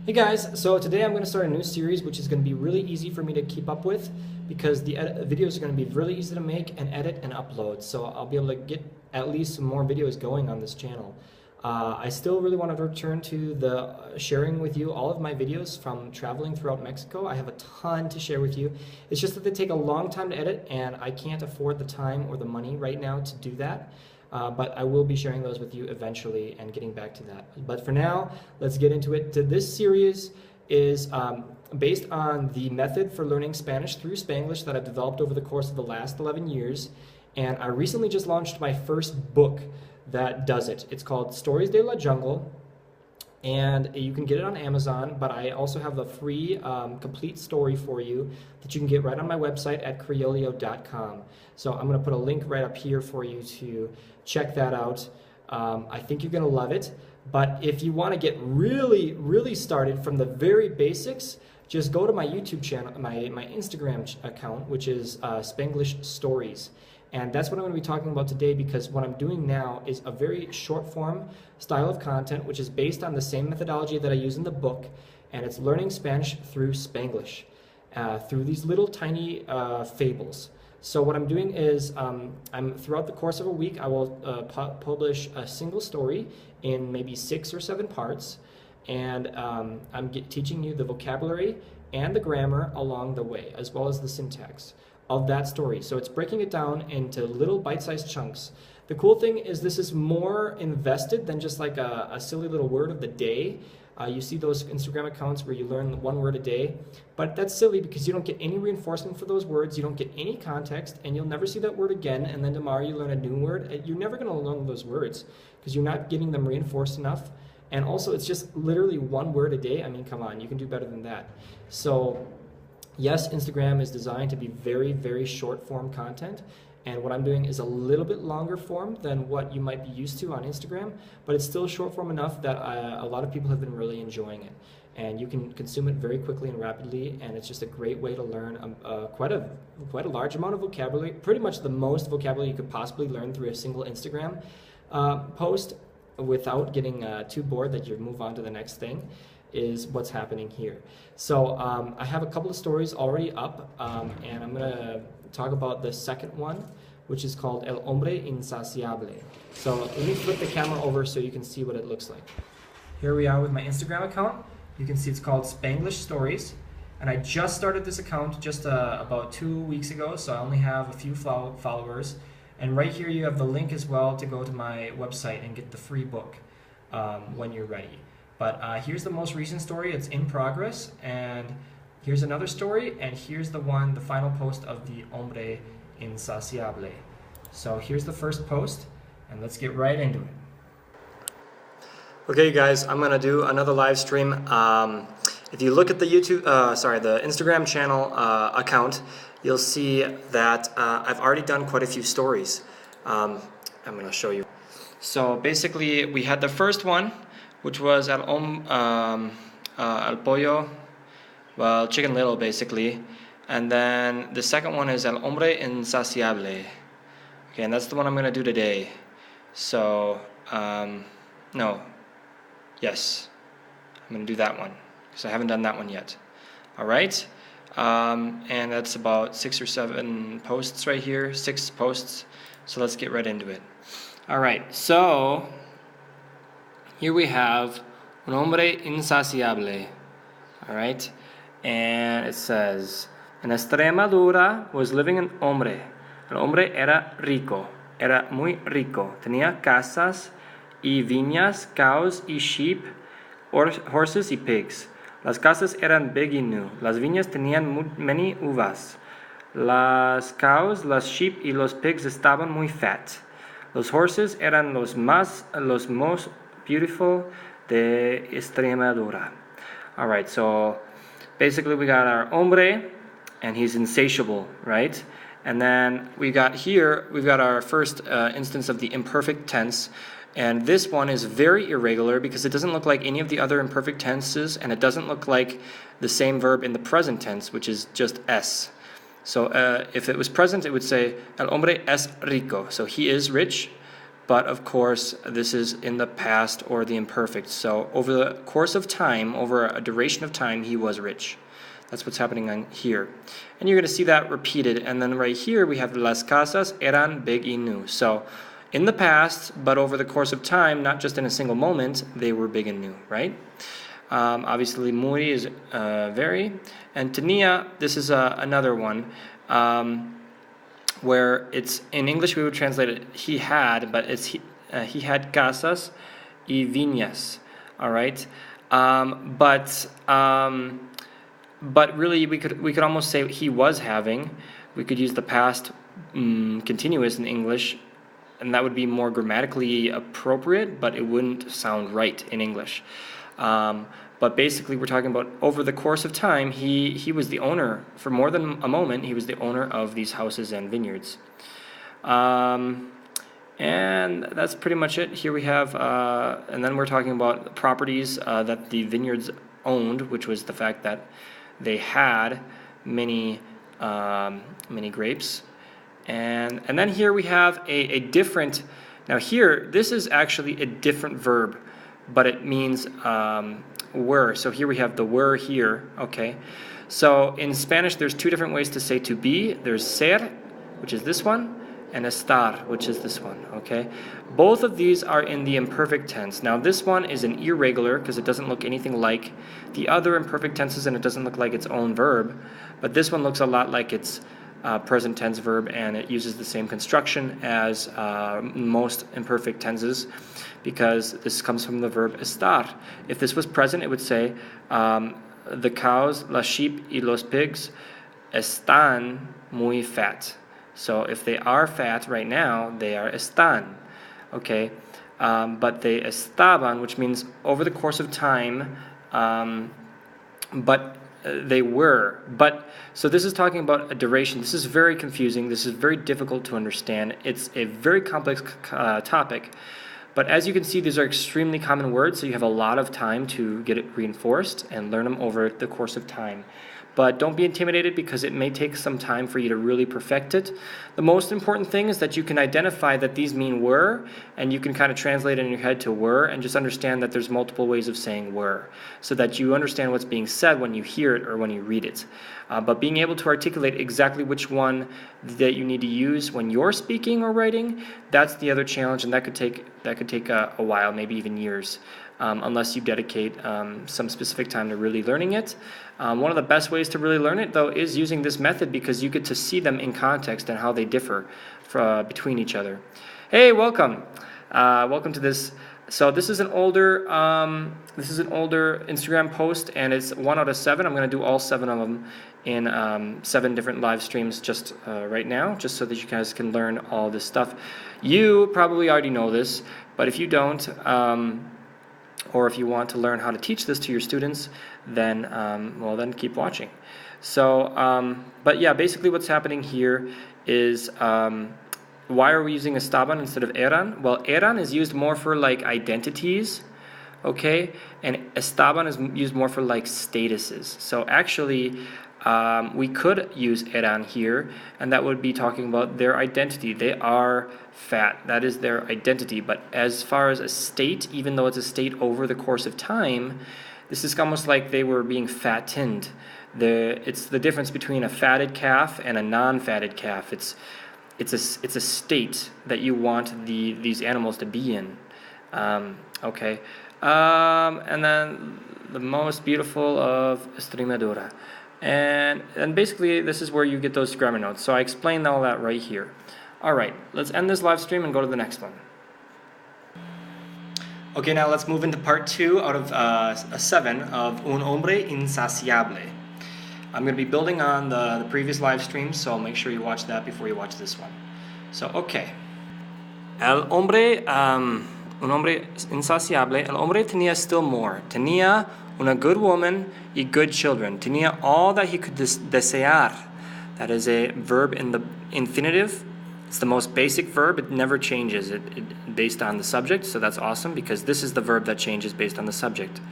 Hey guys, so today I'm going to start a new series which is going to be really easy for me to keep up with because the videos are going to be really easy to make and edit and upload, so I'll be able to get at least some more videos going on this channel. I still really want to return to the sharing with you all of my videos from traveling throughout Mexico. I have a ton to share with you. It's just that they take a long time to edit and I can't afford the time or the money right now to do that. But I will be sharing those with you eventually and getting back to that. But for now, let's get into it. This series is based on the method for learning Spanish through Spanglish that I've developed over the course of the last 11 years. And I recently just launched my first book that does it. It's called Stories de la Jungle, and you can get it on Amazon, but I also have a free complete story for you that you can get right on my website at Criollo.com. So I'm going to put a link right up here for you to check that out. I think you're going to love it, but if you want to get really started from the very basics, just go to my YouTube channel, my Instagram account, which is Spanglish Stories. And that's what I'm going to be talking about today, because what I'm doing now is a very short form style of content which is based on the same methodology that I use in the book, and it's learning Spanish through Spanglish, through these little tiny fables. So what I'm doing is throughout the course of a week I will publish a single story in maybe 6 or 7 parts, and I'm teaching you the vocabulary and the grammar along the way, as well as the syntax of that story. So it's breaking it down into little bite-sized chunks. The cool thing is this is more invested than just like a silly little word of the day. You see those Instagram accounts where you learn one word a day, but that's silly because you don't get any reinforcement for those words, you don't get any context, and you'll never see that word again, and then tomorrow you learn a new word. You're never going to learn those words because you're not getting them reinforced enough. And also it's just literally one word a day. I mean, come on, you can do better than that. So yes, Instagram is designed to be very short form content, and what I'm doing is a little bit longer form than what you might be used to on Instagram, but it's still short form enough that a lot of people have been really enjoying it. And you can consume it very quickly and rapidly, and it's just a great way to learn quite a large amount of vocabulary, pretty much the most vocabulary you could possibly learn through a single Instagram post without getting too bored that you move on to the next thing, is what's happening here. So I have a couple of stories already up, and I'm going to talk about the second one, which is called El Hombre Insatiable. So let me flip the camera over so you can see what it looks like. Here we are with my Instagram account. You can see it's called Spanglish Stories, and I just started this account just about 2 weeks ago, so I only have a few followers. And right here you have the link as well to go to my website and get the free book when you're ready. But here's the most recent story. It's in progress, and here's another story, and here's the final post of the Hombre Insatiable. So here's the first post, and let's get right into it. Okay, you guys, I'm gonna do another live stream. If you look at the the Instagram channel account, you'll see that I've already done quite a few stories. I'm gonna show you. So basically, we had the first one, which was al pollo, well, Chicken Little basically, and then the second one is El Hombre Insatiable. Okay, and that's the one I'm gonna do today. So yes, I'm gonna do that one because I haven't done that one yet. All right, and that's about 6 or 7 posts right here, 6 posts. So let's get right into it. All right, so here we have Un Hombre Insatiable. All right, and it says, en Extremadura was living an hombre. El hombre era rico, era muy rico. Tenía casas y viñas, cows y sheep, horses y pigs. Las casas eran big y new. Las viñas tenían many uvas. Las cows, las sheep y los pigs estaban muy fat. Los horses eran los most beautiful de Extremadura. All right, so basically we got our hombre, and he's insatiable, right? And then we've got our first instance of the imperfect tense, and this one is very irregular because it doesn't look like any of the other imperfect tenses, and it doesn't look like the same verb in the present tense, which is just es. So if it was present, it would say el hombre es rico, so he is rich. but of course this is in the past or the imperfect. So over the course of time, over a duration of time, he was rich. That's what's happening on here. And you're going to see that repeated. And then right here we have las casas eran big y new. So in the past, but over the course of time, not just in a single moment, they were big and new, right? Obviously muy is very. And tenía, this is another one. Where it's in English we would translate it he had, but it's he had casas y viñas, all right. But really we could almost say he was having. We could use the past continuous in English, and that would be more grammatically appropriate, but it wouldn't sound right in English. But basically we're talking about over the course of time, he was the owner, for more than a moment, he was the owner of these houses and vineyards. And that's pretty much it. Here we have, and then we're talking about properties that the vineyards owned, which was the fact that they had many grapes. And then here we have a different, now here, this is actually a different verb, but it means were. So here we have the were here, okay? So in Spanish, there's two different ways to say to be. There's ser, which is this one, and estar, which is this one, okay? Both of these are in the imperfect tense. Now this one is an irregular because it doesn't look anything like the other imperfect tenses, and it doesn't look like its own verb, but this one looks a lot like its present tense verb, and it uses the same construction as most imperfect tenses, because this comes from the verb estar. If this was present, it would say the cows, las sheep y los pigs están muy fat. So if they are fat right now, they are están, okay? But they estaban, which means over the course of time, but they were. But so this is talking about a duration. This is very confusing. This is very difficult to understand. It's a very complex topic. But as you can see, these are extremely common words, so you have a lot of time to get it reinforced and learn them over the course of time. But don't be intimidated because it may take some time for you to really perfect it. The most important thing is that you can identify that these mean were, and you can kind of translate it in your head to were, and just understand that there's multiple ways of saying were, so that you understand what's being said when you hear it or when you read it. But being able to articulate exactly which one that you need to use when you're speaking or writing, that's the other challenge, and that could take a while, maybe even years. Unless you dedicate some specific time to really learning it. One of the best ways to really learn it, though, is using this method, because you get to see them in context and how they differ between each other. Hey, welcome. Welcome to this. So this is an older Instagram post, and it's 1 out of 7. I'm going to do all 7 of them in 7 different live streams just right now, just so that you guys can learn all this stuff. You probably already know this, but if you don't, or if you want to learn how to teach this to your students, then well, then keep watching. So, but yeah, basically what's happening here is, why are we using estaban instead of eran? Well, eran is used more for like identities, okay, and estaban is used more for like statuses. So actually, we could use eran here, and that would be talking about their identity. They are fat. That is their identity. But as far as a state, even though it's a state over the course of time, this is almost like they were being fattened. It's the difference between a fatted calf and a non-fatted calf. It's a state that you want these animals to be in. Okay. And then the most beautiful of Extremadura. And basically this is where you get those grammar notes. So I explained all that right here. All right, let's end this live stream and go to the next one. Okay, now let's move into part 2 out of 7 of Un hombre insaciable. I'm going to be building on the previous live stream, so make sure you watch that before you watch this one. So, okay. Un hombre insaciable. El hombre tenía still more. Tenía una good woman y good children. Tenía all that he could desear. That is a verb in the infinitive. It's the most basic verb. It never changes it based on the subject, so that's awesome, because this is the verb that changes based on the subject.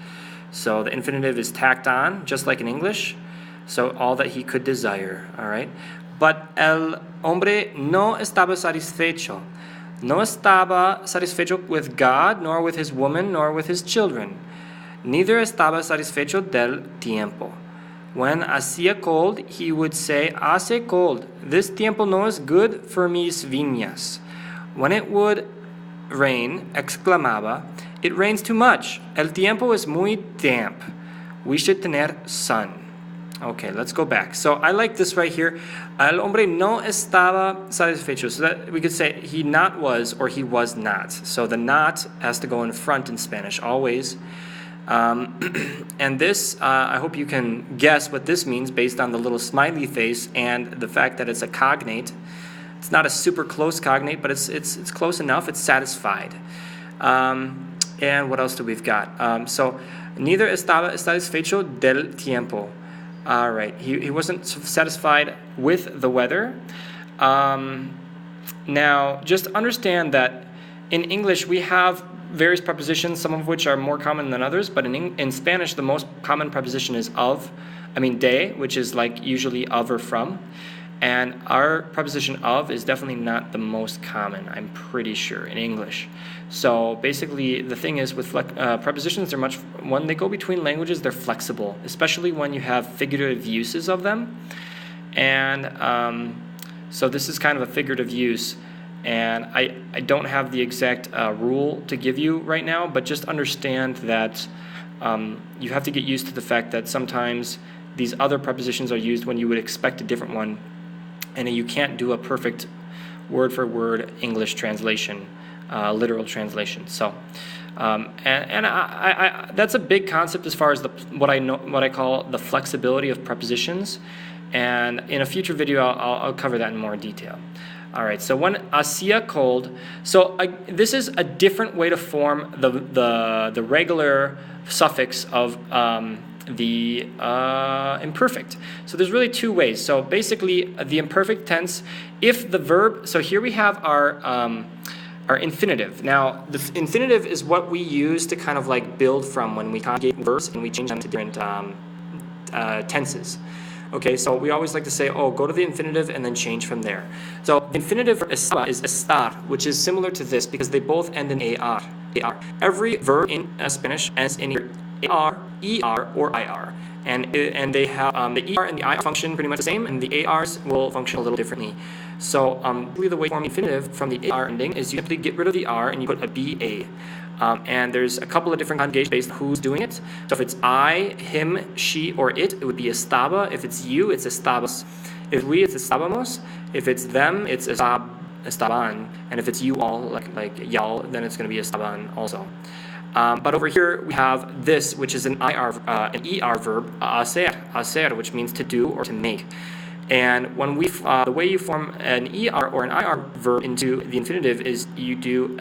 So the infinitive is tacked on, just like in English. So all that he could desire, all right? But el hombre no estaba satisfecho. No estaba satisfecho with God, nor with his woman, nor with his children. Neither estaba satisfecho del tiempo. When hacía cold, he would say, hace cold. This tiempo no es good for mis viñas. When it would rain, exclamaba, it rains too much. El tiempo es muy damp. We should tener sun. Okay, let's go back. So I like this right here. El hombre no estaba satisfecho. So that we could say he not was or he was not. So the not has to go in front in Spanish always. And this, I hope you can guess what this means based on the little smiley face and the fact that it's a cognate. It's not a super close cognate, but it's close enough. It's satisfied. And what else do we've got? So neither estaba satisfecho del tiempo. All right, he wasn't satisfied with the weather. Now, just understand that in English we have various prepositions, some of which are more common than others, but in Spanish the most common preposition is de, which is like usually of or from. And our preposition of is definitely not the most common, I'm pretty sure, in English. So basically, the thing is with prepositions, when they go between languages, they're flexible, especially when you have figurative uses of them. And so this is kind of a figurative use. And I don't have the exact rule to give you right now, but just understand that you have to get used to the fact that sometimes these other prepositions are used when you would expect a different one. And you can't do a perfect word-for-word English translation, literal translation. So, I that's a big concept as far as what I call the flexibility of prepositions. And in a future video, I'll cover that in more detail. All right. So when hacía cold, so this is a different way to form the regular suffix of the imperfect. So there's really two ways. So basically the imperfect tense, if the verb, so here we have our infinitive. Now the infinitive is what we use to kind of like build from when we conjugate verbs and we change them to different tenses. Okay, so we always like to say, oh, go to the infinitive and then change from there. So the infinitive for estaba is estar, which is similar to this because they both end in ar. Every verb in Spanish ends in either AR, ER, or IR. And they have the ER and the IR function pretty much the same, and the ARs will function a little differently. So really the way to form infinitive from the AR ending is you simply get rid of the R and you put a BA. And there's a couple of different conjugations based on who's doing it. So if it's I, him, she, or it would be estaba. If it's you, it's estabas. If we, it's estábamos. If it's them, it's estaban. And if it's you all, like y'all, then it's going to be estaban also. But over here we have this, which is an ER verb, hacer, which means to do or to make. And when the way you form an ER or an IR verb into the infinitive is you do.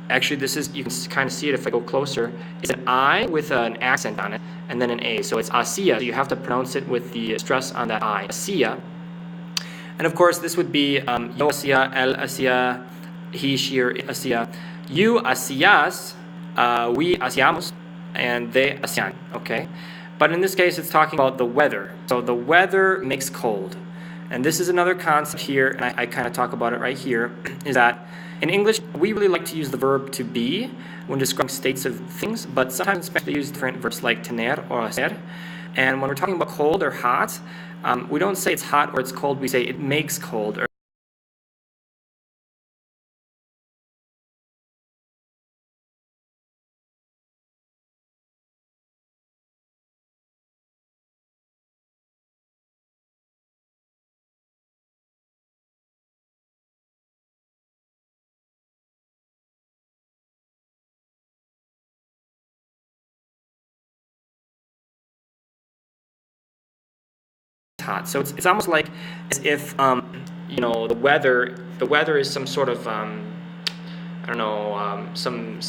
Actually, you can kind of see it if I go closer. It's an I with an accent on it, and then an A. So it's hacía. So you have to pronounce it with the stress on that I. Hacía. And of course, this would be yo hacía, él hacía, he, she, or it hacía. You hacías, we hacíamos, and they hacían. Okay. But in this case, it's talking about the weather. So the weather makes cold. And this is another concept here, and I kind of talk about it right here, is that in English, we really like to use the verb to be when describing states of things, but sometimes in Spanish they use different verbs like tener or hacer. And when we're talking about cold or hot, we don't say it's hot or it's cold, we say it makes cold. Or hot. So it's almost like as if the weather is some sort of I don't know, some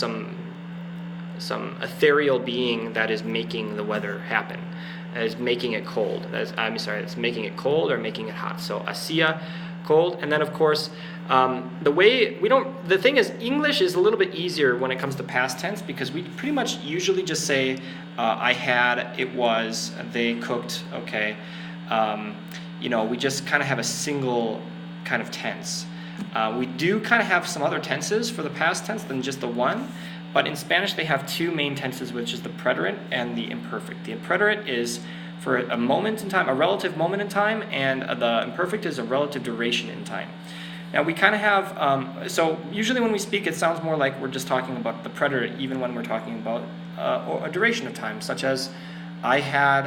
ethereal being that is making the weather happen, that is making it cold. It's making it cold or making it hot. So hacía, cold, and then of course the thing is English is a little bit easier when it comes to past tense because we pretty much usually just say I had, it was, they cooked. Okay. We just kind of have a single kind of tense. We do kind of have some other tenses for the past tense than just the one, but in Spanish they have two main tenses, which is the preterite and the imperfect. The preterite is for a moment in time, a relative moment in time, and the imperfect is a relative duration in time. Now we kind of have, so usually when we speak it sounds more like we're just talking about the preterite even when we're talking about a duration of time, such as I had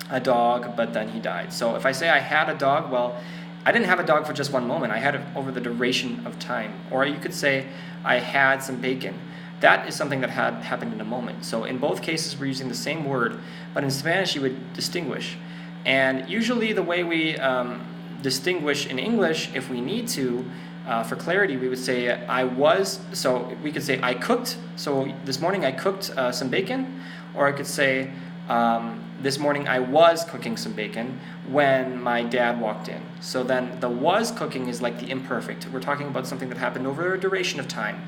a dog, but then he died. So if I say I had a dog, well, I didn't have a dog for just one moment. I had it over the duration of time. Or you could say I had some bacon. That is something that had happened in a moment. So in both cases we're using the same word, but in Spanish you would distinguish. And usually the way we distinguish in English, if we need to, for clarity, we would say I was, so we could say I cooked, so this morning I cooked some bacon, or I could say this morning I was cooking some bacon when my dad walked in. So then the was cooking is like the imperfect. We're talking about something that happened over a duration of time.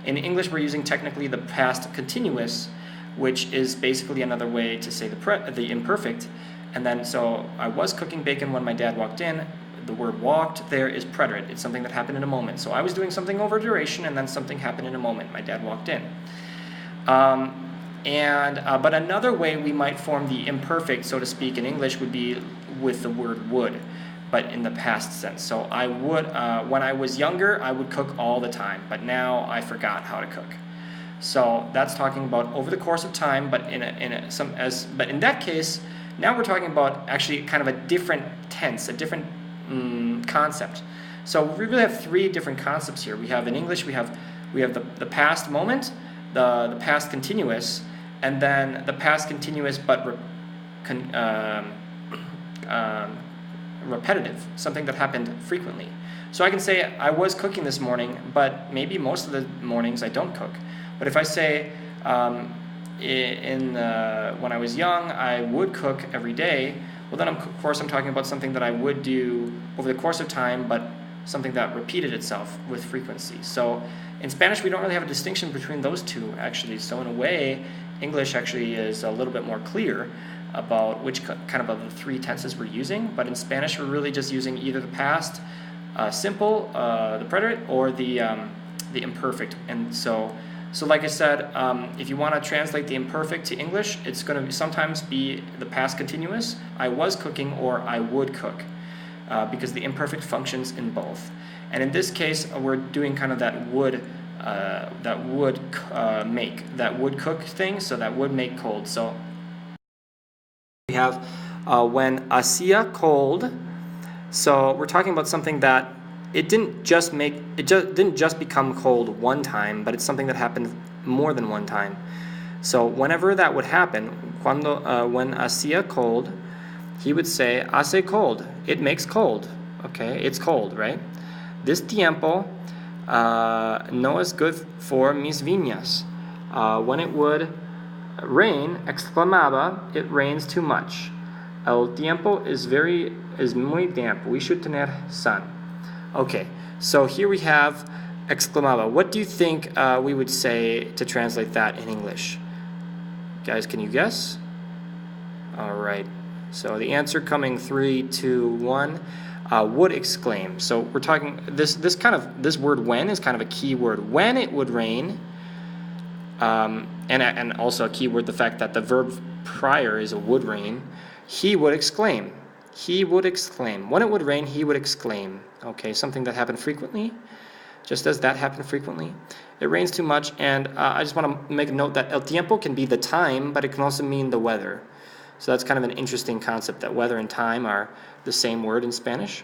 In English we're using technically the past continuous, which is basically another way to say the imperfect. And then, so I was cooking bacon when my dad walked in. The word walked there is preterite. It's something that happened in a moment. So I was doing something over duration, and then something happened in a moment. My dad walked in. But another way we might form the imperfect, so to speak, in English would be with the word would, but in the past sense. So I would, when I was younger, I would cook all the time, but now I forgot how to cook. So that's talking about over the course of time, but but in that case, now we're talking about actually kind of a different tense, a different concept. So we really have three different concepts here. We have in English, we have the past moment, the past continuous, and then the past continuous but repetitive, something that happened frequently. So I can say I was cooking this morning, but maybe most of the mornings I don't cook. But if I say when I was young, I would cook every day, well then of course I'm talking about something that I would do over the course of time, but something that repeated itself with frequency. So in Spanish we don't really have a distinction between those two actually. So in a way, English actually is a little bit more clear about which kind of the three tenses we're using, but in Spanish we're really just using either the past simple, the preterite, or the imperfect. And so like I said, if you want to translate the imperfect to English, it's going to sometimes be the past continuous, I was cooking, or I would cook, because the imperfect functions in both. And in this case, we're doing kind of that would cook thing, so that would make cold. So we have when hacía cold, so we're talking about something that it didn't just become cold one time, but it's something that happened more than one time. So whenever that would happen, when hacía cold, he would say hace cold. It makes cold. Okay, it's cold, right? This tiempo no es good for mis viñas. When it would rain, exclamaba, it rains too much. El tiempo is muy damp. We should tener sun. Okay, so here we have exclamaba. What do you think we would say to translate that in English? Guys, can you guess? All right, so the answer coming 3, 2, 1, would exclaim. So we're talking, this word when is kind of a key word. When it would rain, and also a key word, the fact that the verb prior is a would rain, he would exclaim. He would exclaim. When it would rain, he would exclaim. Okay, something that happened frequently, just as that happened frequently. It rains too much, and I just want to make a note that el tiempo can be the time, but it can also mean the weather. So that's kind of an interesting concept, that weather and time are the same word in Spanish.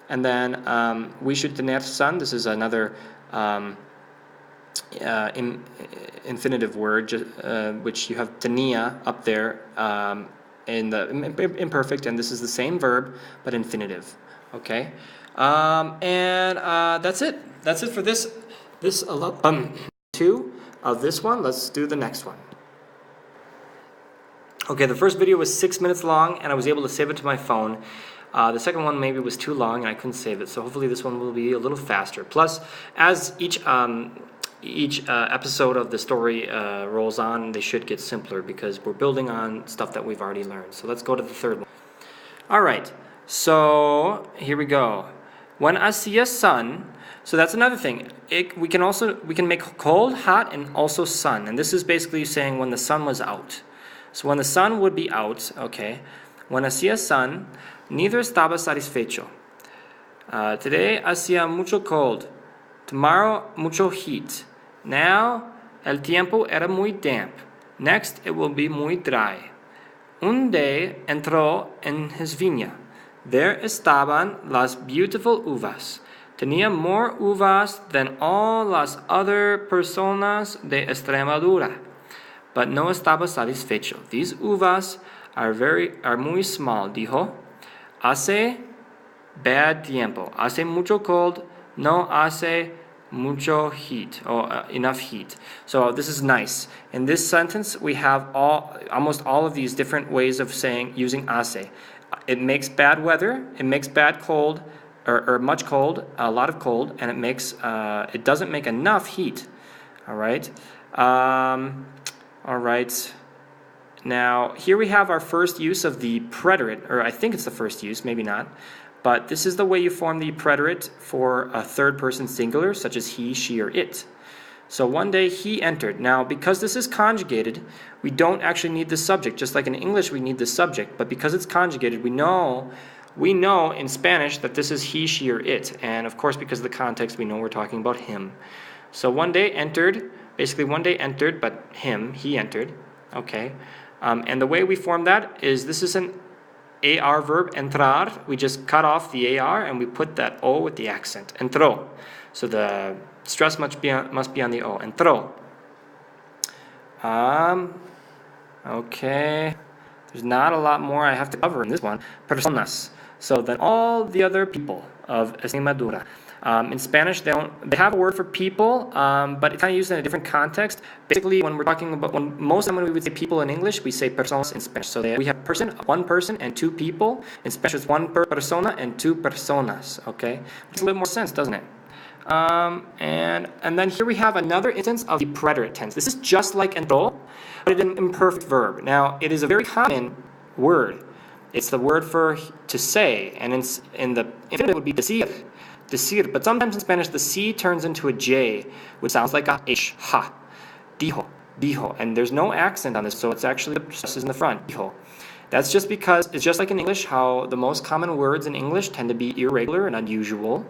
And then we should tener sun. This is another infinitive word, which you have tenía up there in the imperfect, and this is the same verb but infinitive. Okay, and that's it. That's it for this 2 of this one. Let's do the next one. Okay, the first video was 6 minutes long, and I was able to save it to my phone. The second one maybe was too long, and I couldn't save it. So hopefully this one will be a little faster. Plus, as each episode of the story rolls on, they should get simpler because we're building on stuff that we've already learned. So let's go to the third one. All right. So here we go. When hacía sun, so that's another thing. We can make cold, hot, and also sun. And this is basically saying when the sun was out. So when the sun would be out, okay. When hacía sun, neither estaba satisfecho. Today hacía mucho cold. Tomorrow mucho heat. Now el tiempo era muy damp. Next it will be muy dry. Un day entró en his viña. There estaban las beautiful uvas. Tenía more uvas than all las other personas de Extremadura. But no estaba satisfecho. These uvas are muy small, dijo. Hace bad tiempo. Hace mucho cold. No hace mucho heat, or enough heat. So this is nice. In this sentence, we have almost all of these different ways of using hace. It makes bad weather, it makes bad cold, or much cold, a lot of cold, and it doesn't make enough heat. All right. All right. Now here we have our first use of the preterite, or I think it's the first use, maybe not. But this is the way you form the preterite for a third person singular, such as he, she, or it. So one day he entered. Now, because this is conjugated, we don't actually need the subject. Just like in English, we need the subject. But because it's conjugated, we know in Spanish that this is he, she, or it. And of course, because of the context, we know we're talking about him. So one day entered, basically one day entered, but he entered. Okay. And the way we form that is this is an AR verb, entrar. We just cut off the AR and we put that O with the accent. Entró. So the stress must be on the O. Entró. Okay. There's not a lot more I have to cover in this one. Personas. So then all the other people of Extremadura. In Spanish, they have a word for people, but it's kind of used in a different context. Basically, when we're talking about, most of the time when we would say people in English, we say personas in Spanish. So we have one person and two people. In Spanish, it's one persona and two personas. Okay, makes a little more sense, doesn't it? And then here we have another instance of the preterite tense. This is just like entró, but it's an imperfect verb. Now, it is a very common word. It's the word for to say, and in the infinitive would be decir. Decir, but sometimes in Spanish the C turns into a J, which sounds like a H, ha, dijo, dijo, and there's no accent on this, so it's actually the stress is in the front, dijo. That's just because it's just like in English how the most common words in English tend to be irregular and unusual.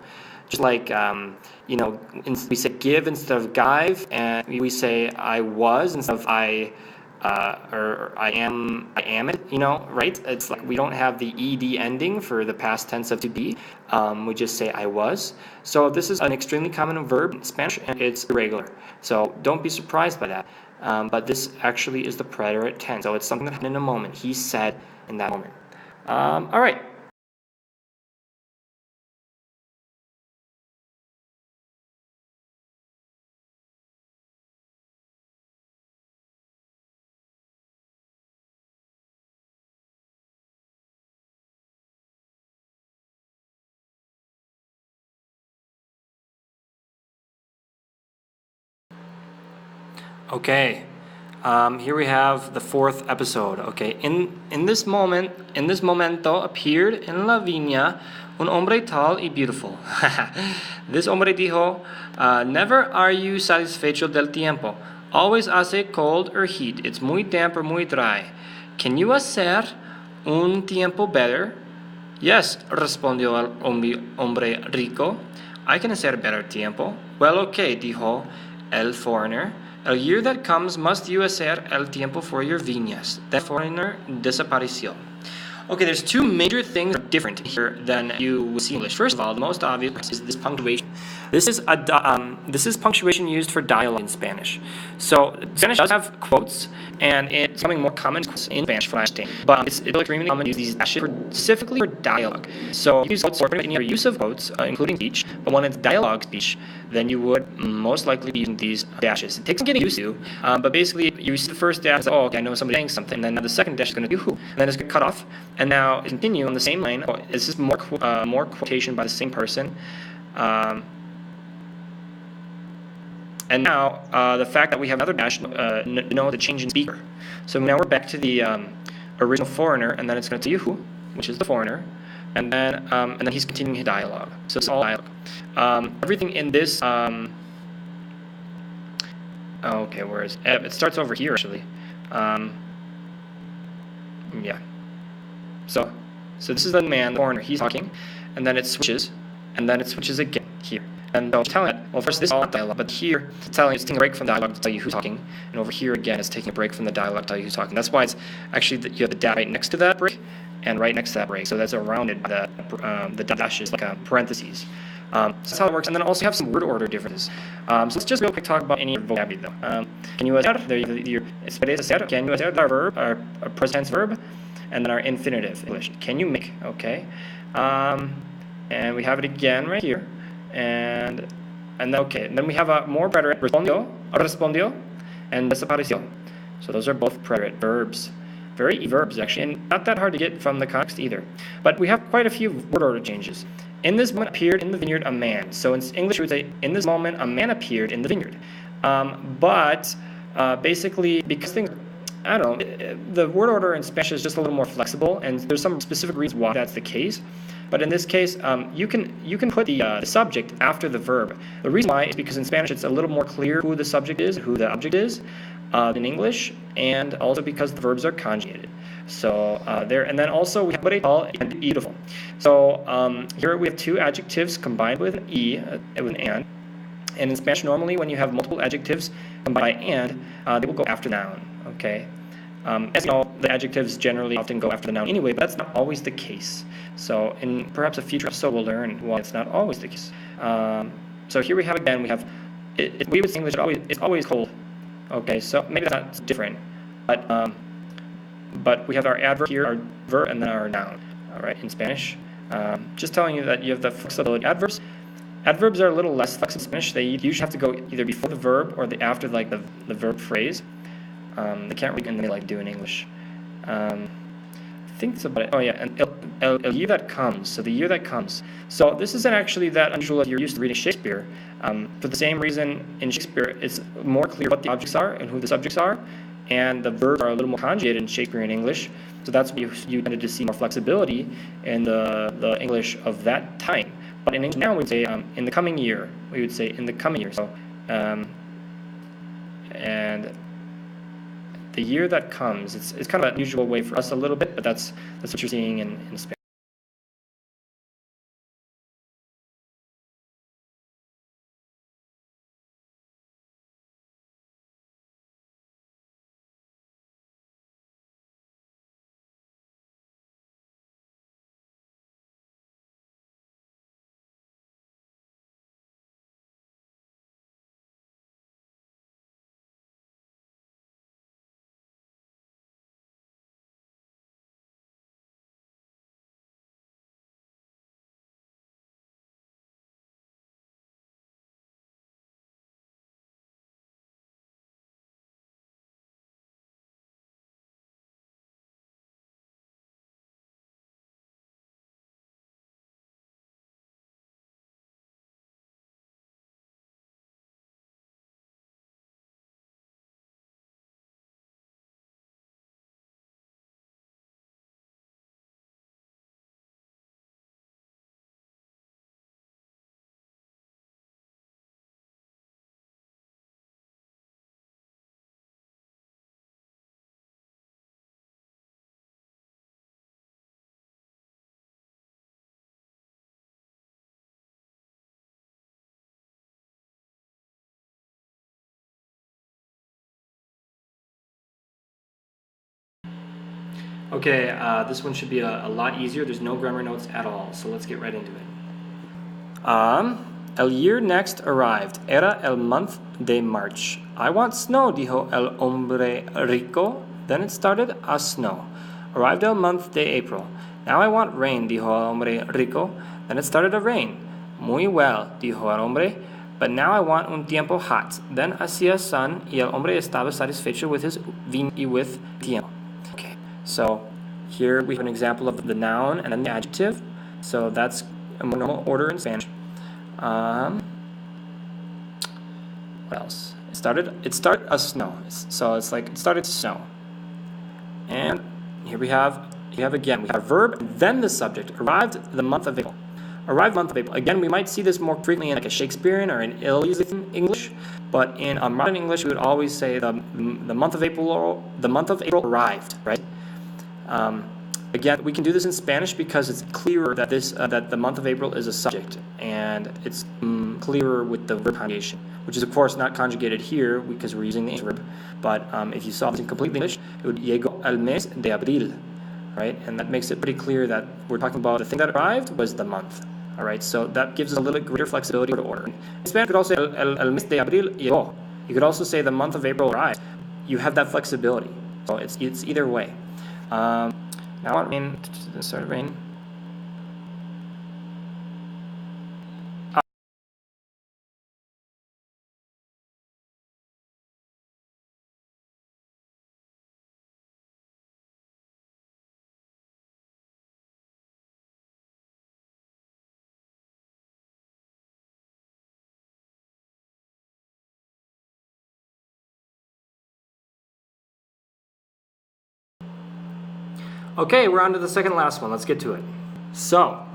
Just like, we say give instead of give, and we say I was instead of I, or I am it, right? It's like we don't have the ed ending for the past tense of to be. We just say I was. So this is an extremely common verb in Spanish, and it's irregular. So don't be surprised by that. But this actually is the preterite tense. So it's something that happened in a moment. He said in that moment. All right. Okay, here we have the fourth episode. Okay, in this momento appeared en la viña un hombre tall y beautiful. This hombre dijo, never are you satisfecho del tiempo. Always hace cold or heat. It's muy damp or muy dry. Can you hacer un tiempo better? Yes, respondió el hombre rico. I can hacer better tiempo. Well, okay, dijo el foreigner. El year that comes must you hacer el tiempo for your viñas. That foreigner desapareció. Okay, there's two major things different here than you would see in English. First of all, the most obvious is this punctuation. This is punctuation used for dialogue in Spanish. So Spanish does have quotes, and it's becoming more common in Spanish for last but it's extremely common to use these dashes specifically for dialogue. So you use quotes for pretty much any use of quotes, including speech. But when it's dialogue speech, then you would most likely be using these dashes. It takes some getting used to, but basically you see the first dash, oh, okay, I know somebody's saying something, and then the second dash is going to be who, and then it's going to cut off, and now continue on the same line. Oh, this is more quotation by the same person. And now, the fact that we have another dash, the change in speaker. So now we're back to the original foreigner, and then it's going to you, which is the foreigner. and then he's continuing his dialogue. So it's all dialogue. Everything in this. Okay, where is it? It starts over here actually. Yeah. So this is the man, the foreigner. He's talking, and then it switches, and then it switches again here. And so it's telling it, well, first this is all dialogue, but here it's telling it's taking a break from the dialogue to tell you who's talking, and over here again it's taking a break from the dialogue to tell you who's talking. That's why it's actually you have the dot right next to that break, and right next to that break. So that's surrounded by the dashes, like parentheses. So that's how it works. And then also you have some word order differences. So let's just real quick talk about any vocabulary though. Can you hacer? It's hacer. Can you hacer? Our verb, our present tense verb, and then our infinitive English. Can you make? Okay. And we have it again right here. And okay. And then we have a more preterite respondió, and desapareció. So those are both preterite verbs. Very easy verbs actually, and not that hard to get from the context either. But we have quite a few word order changes. In this moment appeared in the vineyard a man. So in English we would say, in this moment a man appeared in the vineyard. Basically, because things, I don't know, the word order in Spanish is just a little more flexible, and there's some specific reasons why that's the case. But in this case, you can put the subject after the verb. The reason why is because in Spanish it's a little more clear who the subject is, who the object is, in English, and also because the verbs are conjugated. So there, and then also we have bonito and beautiful. So here we have two adjectives combined with an e, with an and. And in Spanish, normally when you have multiple adjectives combined by and, they will go after the noun. Okay. As you know, the adjectives generally often go after the noun anyway, but that's not always the case. So in perhaps a future episode, we'll learn why it's not always the case. So here we have again, we have, we would say English, it's always cold. Okay, so maybe that's not different, but we have our adverb here, our verb, and then our noun. All right, in Spanish, just telling you that you have the flexibility. Adverbs are a little less flexible in Spanish. They usually have to go either before the verb or after like the verb phrase. They can't really do in English. I think that's about it. Oh yeah, and el year that comes. So the year that comes. So this isn't actually that unusual if you're used to reading Shakespeare. For the same reason in Shakespeare, it's more clear what the objects are and who the subjects are, and the verbs are a little more conjugated in Shakespeare and English. So that's why you tended to see more flexibility in the English of that time. But in English now, we'd say in the coming year. We would say in the coming year. So and the year that comes. It's kind of an unusual way for us a little bit, but that's what you're seeing in Spanish. Okay, this one should be a lot easier. There's no grammar notes at all, so let's get right into it. El year next arrived. Era el month de March. I want snow, dijo el hombre rico. Then it started a snow. Arrived el month de April. Now I want rain, dijo el hombre rico. Then it started a rain. Muy well, dijo el hombre. But now I want un tiempo hot. Then hacía sun y el hombre estaba satisfecho with his vino y with tiempo. Okay, so here we have an example of the noun and then the adjective. So that's a more normal order in Spanish. What else? It started a snow. So it's like it started to snow. And here we have you have again, we have a verb, then the subject. Arrived the month of April. Arrived month of April. Again, we might see this more frequently in like a Shakespearean or in Elizabethan English, but in modern English, we would always say the month of April. The month of April arrived, right? Again, we can do this in Spanish because it's clearer that that the month of April is a subject, and it's clearer with the verb conjugation, which is of course not conjugated here because we're using the verb. But if you saw this in complete English, it would llegó al mes de abril, right? And that makes it pretty clear that we're talking about the thing that arrived was the month. All right, so that gives us a little bit greater flexibility to order. In Spanish, you could also say el mes de abril llegó. You could also say the month of April arrived. You have that flexibility, so it's either way. Now rain started rain. Okay, we're on to the second last one. Let's get to it. So,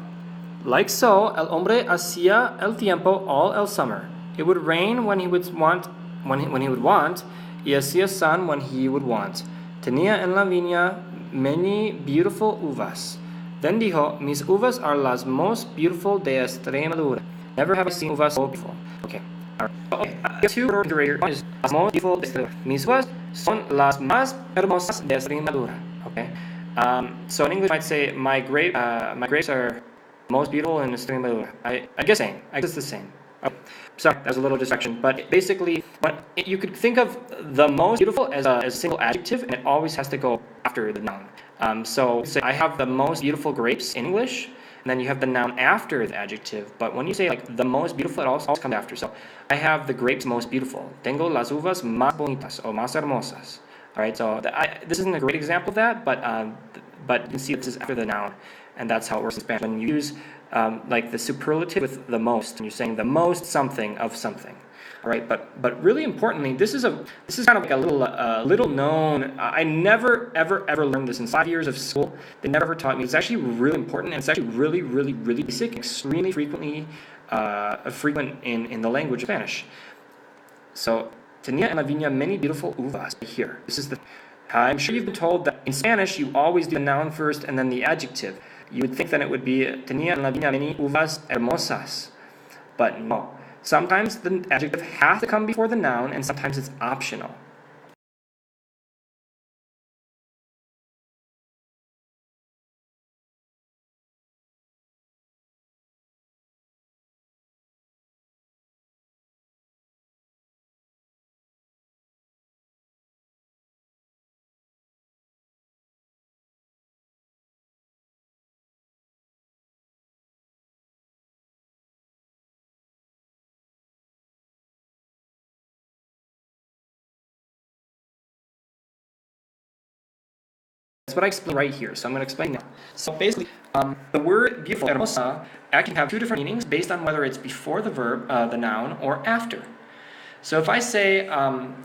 like so, el hombre hacía el tiempo all el summer. It would rain when he would want, y hacía sun when he would want. Tenía en la viña many beautiful uvas. Then dijo, mis uvas are las most beautiful de Extremadura. Never have I seen uvas so beautiful. Okay. All right. Okay. Two words here. One is las most beautiful de Extremadura. Mis uvas son las más hermosas de Extremadura. Okay. So in English, I might say my grapes are most beautiful in Extremadura. I guess it's the same. Okay. Sorry, that was a little distraction. But basically, you could think of the most beautiful as a single adjective, and it always has to go after the noun. So say I have the most beautiful grapes in English, and then you have the noun after the adjective. But when you say like the most beautiful, it also comes after. So I have the grapes most beautiful. Tengo las uvas más bonitas o más hermosas. All right, so this isn't a great example of that, but you can see this is after the noun, and that's how it works in Spanish. When you use like the superlative with the most, and you're saying the most something of something. All right, but really importantly, this is kind of like a little known. I never ever learned this in 5 years of school. They never ever taught me. It's actually really important, and it's actually really basic, extremely frequent in the language of Spanish. So. Tenía en la viña many beautiful uvas. Here, this is the. I'm sure you've been told that in Spanish you always do the noun first and then the adjective. You would think that it would be tenía en la viña many uvas hermosas, but no. Sometimes the adjective has to come before the noun, and sometimes it's optional. That's what I explain right here, so I'm going to explain now. So basically, the word beautiful, hermosa, actually have two different meanings based on whether it's before the verb, the noun, or after. So if I say,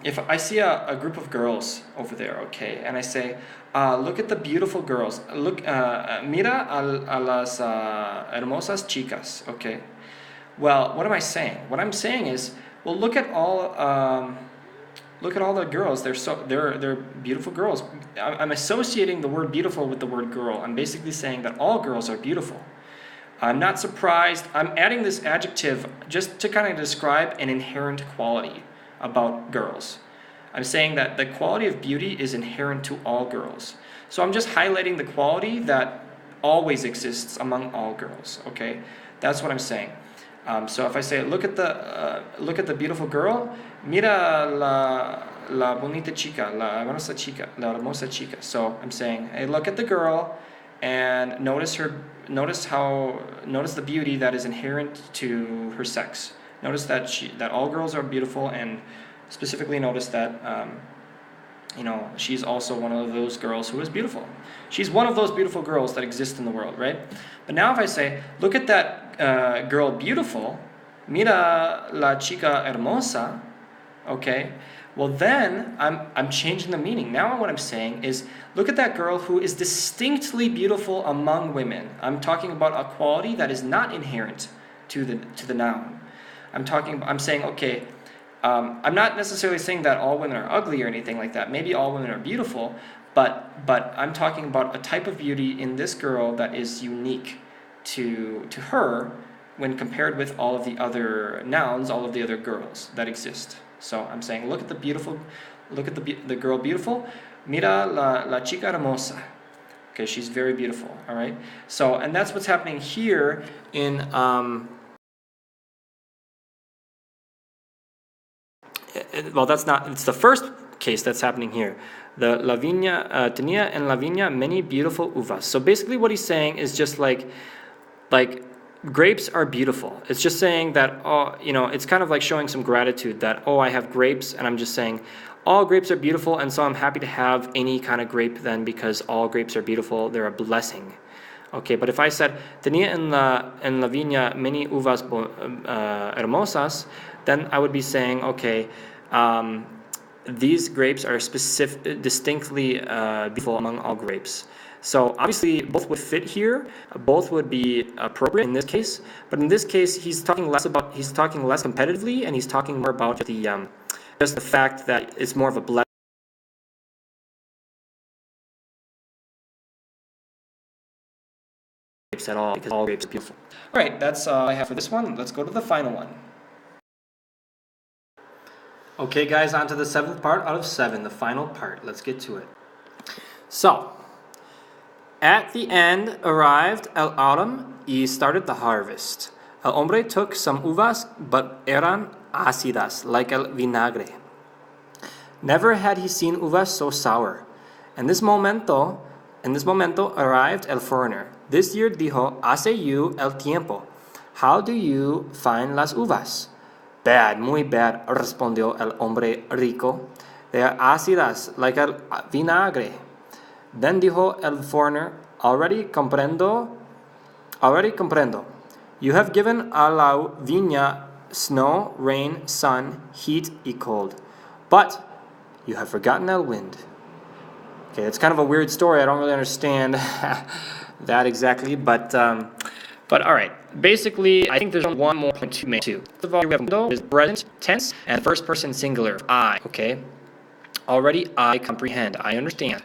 if I see a group of girls over there, okay, and I say, look at the beautiful girls, look, mira a las hermosas chicas, okay. Well, what am I saying? What I'm saying is, well, look at all the girls. They're beautiful girls. I'm associating the word beautiful with the word girl. I'm basically saying that all girls are beautiful. I'm not surprised. I'm adding this adjective just to kind of describe an inherent quality about girls. I'm saying that the quality of beauty is inherent to all girls. So I'm just highlighting the quality that always exists among all girls. Okay, that's what I'm saying. So if I say, look at the beautiful girl, mira la bonita chica, la hermosa chica. So I'm saying, hey, look at the girl, and notice the beauty that is inherent to her sex. Notice that all girls are beautiful, and specifically notice that she's also one of those girls who is beautiful. She's one of those beautiful girls that exist in the world, right? But now if I say, look at that girl beautiful, mira la chica hermosa, okay? Well, then I'm changing the meaning. Now what I'm saying is, look at that girl who is distinctly beautiful among women. I'm talking about a quality that is not inherent to the noun. I'm saying, okay, I'm not necessarily saying that all women are ugly or anything like that. Maybe all women are beautiful, but I'm talking about a type of beauty in this girl that is unique to her when compared with all of the other nouns, all of the other girls that exist. So I'm saying, look at the girl beautiful. Mira la chica hermosa. Okay, she's very beautiful. All right. So, and that's what's happening here in well, that's not. It's the first case that's happening here. The la viña tenía en la viña many beautiful uvas. So basically, what he's saying is just like grapes are beautiful. It's just saying that, oh, you know, it's kind of like showing some gratitude that, oh, I have grapes, and I'm just saying all grapes are beautiful, and so I'm happy to have any kind of grape then, because all grapes are beautiful. They're a blessing. Okay, but if I said tenía en la viña many uvas hermosas, then I would be saying, okay, these grapes are distinctly beautiful among all grapes. So obviously both would fit here, both would be appropriate in this case, but in this case he's talking less competitively, and he's talking more about the just the fact that it's more of a blessing at all, because all grapes are beautiful. All right, that's all I have for this one. Let's go to the final one. Okay guys, on to the 7th part out of 7, the final part. Let's get to it. So, at the end arrived el autumn y started the harvest. El hombre took some uvas, but eran ácidas, like el vinagre. Never had he seen uvas so sour. En this momento arrived el foreigner. This year dijo, hace you el tiempo. How do you find las uvas? Bad, muy bad, respondió el hombre rico. They are ácidas, like el vinagre. Then dijo el foreigner, already comprendo. You have given a la viña snow, rain, sun, heat, y cold. But you have forgotten el wind. Okay, it's kind of a weird story. I don't really understand that exactly, but all right. Basically, I think there's only one more point to make too. First of all, we have window is present tense and first person singular. I, okay? Already I comprehend. I understand.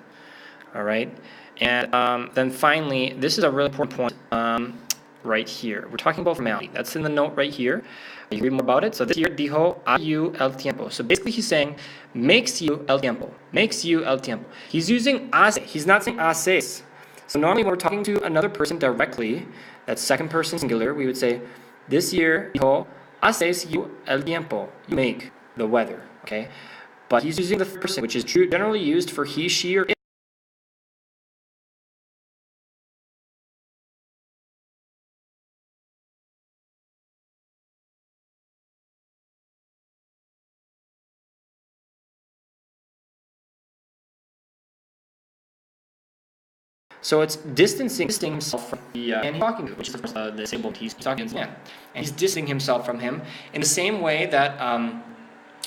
All right? And then finally, this is a really important point right here. We're talking about formality. That's in the note right here. You read more about it. So this here, dijo a you el tiempo. So basically he's saying, makes you el tiempo. Makes you el tiempo. He's using hace. He's not saying haces. So normally when we're talking to another person directly, that's second person singular, we would say, this year, dijo, haces you el tiempo. You make the weather, okay? But he's using the third person, which is generally used for he, she, or it. So it's distancing himself from the man he's talking to, which is of course the disabled he's talking to, man. And he's distancing himself from him in the same way that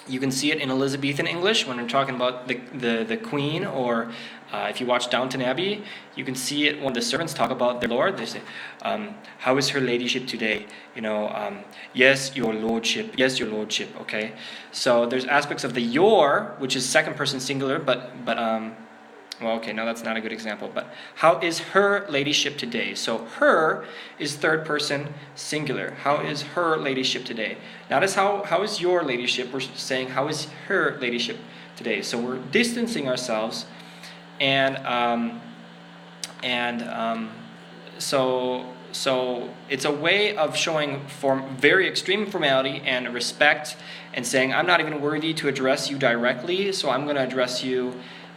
you can see it in Elizabethan English when we're talking about the Queen, or if you watch Downton Abbey, you can see it when the servants talk about their lord. They say, "How is her ladyship today?" You know, "Yes, your lordship." Yes, your lordship. Okay, so there's aspects of the your, which is second person singular, but well, okay, no, that's not a good example, but how is her ladyship today? So her is third person singular. How is her ladyship today? Not as how is your ladyship, we're saying how is her ladyship today. So we're distancing ourselves, and so it's a way of showing very extreme formality and respect, and saying I'm not even worthy to address you directly, so I'm going to address you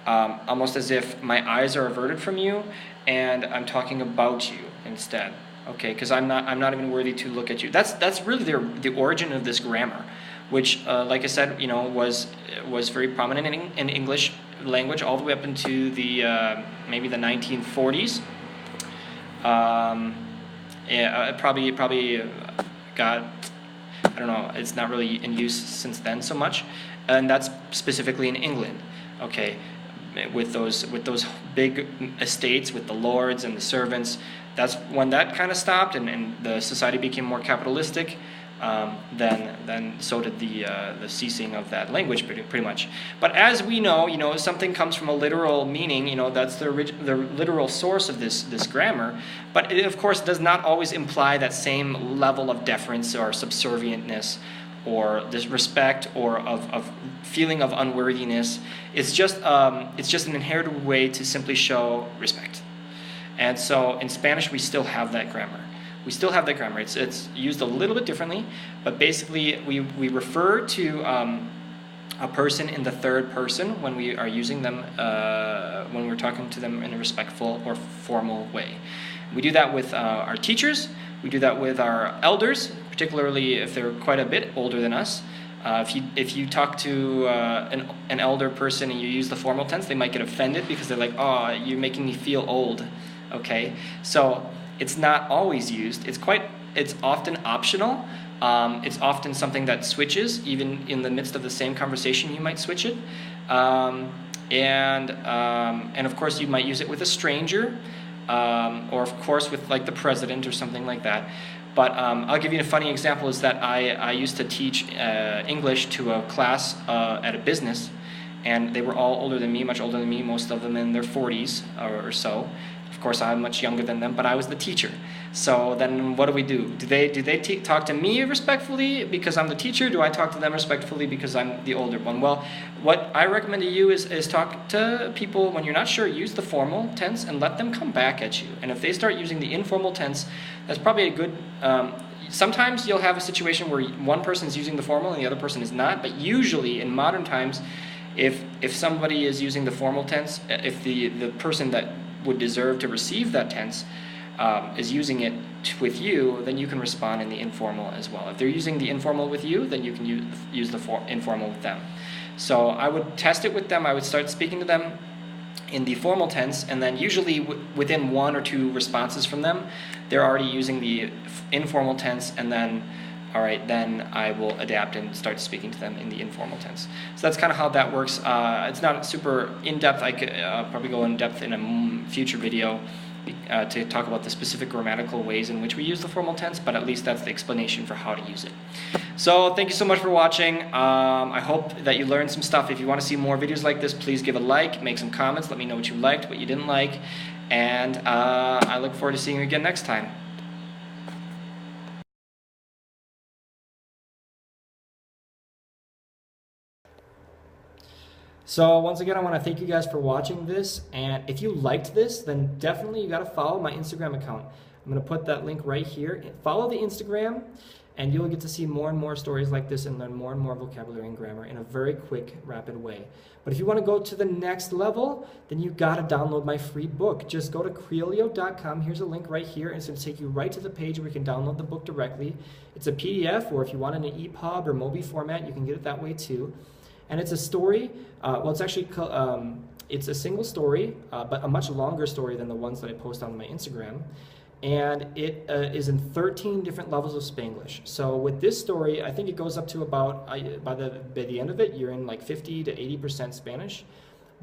almost as if my eyes are averted from you, and I'm talking about you instead. Okay, because I'm not even worthy to look at you. That's really the origin of this grammar, which, like I said, you know, was very prominent in English language all the way up into the maybe the 1940s. It probably got, I don't know, it's not really in use since then so much. and that's specifically in England. Okay, with those big estates, with the lords and the servants. That's when that kind of stopped, and the society became more capitalistic. Then so did the ceasing of that language, pretty much. But as we know, if something comes from a literal meaning, that's the literal source of this grammar. But it, of course, does not always imply that same level of deference or subservientness, or disrespect, or of feeling of unworthiness. It's just an inherited way to simply show respect. And so in Spanish, we still have that grammar. It's used a little bit differently, but basically we refer to a person in the third person when we are using them, when we're talking to them in a respectful or formal way. We do that with our teachers. We do that with our elders, particularly if they're quite a bit older than us. If you talk to an elder person and you use the formal tense, they might get offended because they're like, "Oh, you're making me feel old." Okay, so it's not always used. It's often optional. It's often something that switches, even in the midst of the same conversation. You might switch it, and of course you might use it with a stranger, or of course with like the president or something like that. But I'll give you a funny example. Is that I used to teach English to a class at a business, and they were all older than me, much older than me. Most of them in their 40s or so. Of course, I'm much younger than them, but I was the teacher. So then what do? Do they talk to me respectfully because I'm the teacher? Do I talk to them respectfully because I'm the older one? Well, what I recommend to you is talk to people when you're not sure. Use the formal tense and let them come back at you. And if they start using the informal tense, that's probably a good... sometimes you'll have a situation where one person is using the formal and the other person is not, but usually in modern times, if somebody is using the formal tense, if the person that would deserve to receive that tense is using it with you, then you can respond in the informal as well. If they're using the informal with you, then you can use the informal with them. So I would test it with them. I would start speaking to them in the formal tense, and then usually within one or two responses from them, they're already using the informal tense, and then then I will adapt and start speaking to them in the informal tense. So that's kind of how that works. It's not super in-depth. I could probably go in-depth in a future video to talk about the specific grammatical ways in which we use the formal tense, but at least that's the explanation for how to use it. So thank you so much for watching. I hope that you learned some stuff. If you want to see more videos like this, please give a like, make some comments, let me know what you liked, what you didn't like, and I look forward to seeing you again next time. So once again, I want to thank you guys for watching this, and if you liked this, then definitely you got to follow my Instagram account. I'm going to put that link right here. Follow the Instagram, and you'll get to see more and more stories like this and learn more and more vocabulary and grammar in a very quick, rapid way. But if you want to go to the next level, then you got to download my free book. Just go to Criollo.com. Here's a link right here, and it's going to take you right to the page where you can download the book directly. It's a PDF, or if you want it in an EPUB or MOBI format, you can get it that way too. And it's a story, it's actually, it's a single story, but a much longer story than the ones that I post on my Instagram. And it is in 13 different levels of Spanglish. So with this story, I think it goes up to about, by the end of it, you're in like 50 to 80% Spanish.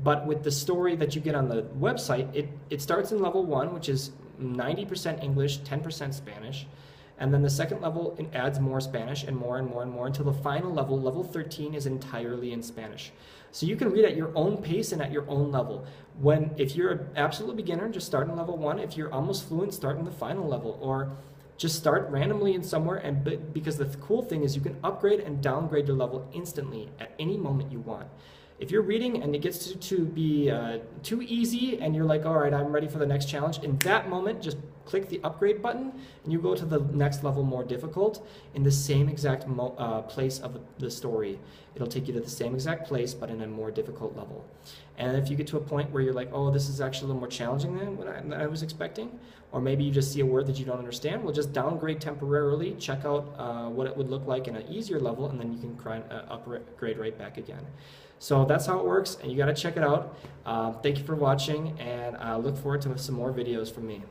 But with the story that you get on the website, it starts in level 1, which is 90% English, 10% Spanish. And then the second level, it adds more Spanish and more and more and more until the final level, level 13, is entirely in Spanish. So you can read at your own pace and at your own level. If you're an absolute beginner, just start in level 1. If you're almost fluent, start in the final level. Or just start randomly in somewhere, because the cool thing is you can upgrade and downgrade your level instantly at any moment you want. If you're reading and it gets to be too easy and you're like, all right, I'm ready for the next challenge, in that moment, just click the upgrade button and you go to the next level, more difficult, in the same exact place of the story. It'll take you to the same exact place, but in a more difficult level. And if you get to a point where you're like, oh, this is actually a little more challenging than I was expecting, or maybe you just see a word that you don't understand, well, just downgrade temporarily, check out what it would look like in an easier level, and then you can upgrade right back again. So that's how it works, and you got to check it out. Thank you for watching, and I look forward to some more videos from me.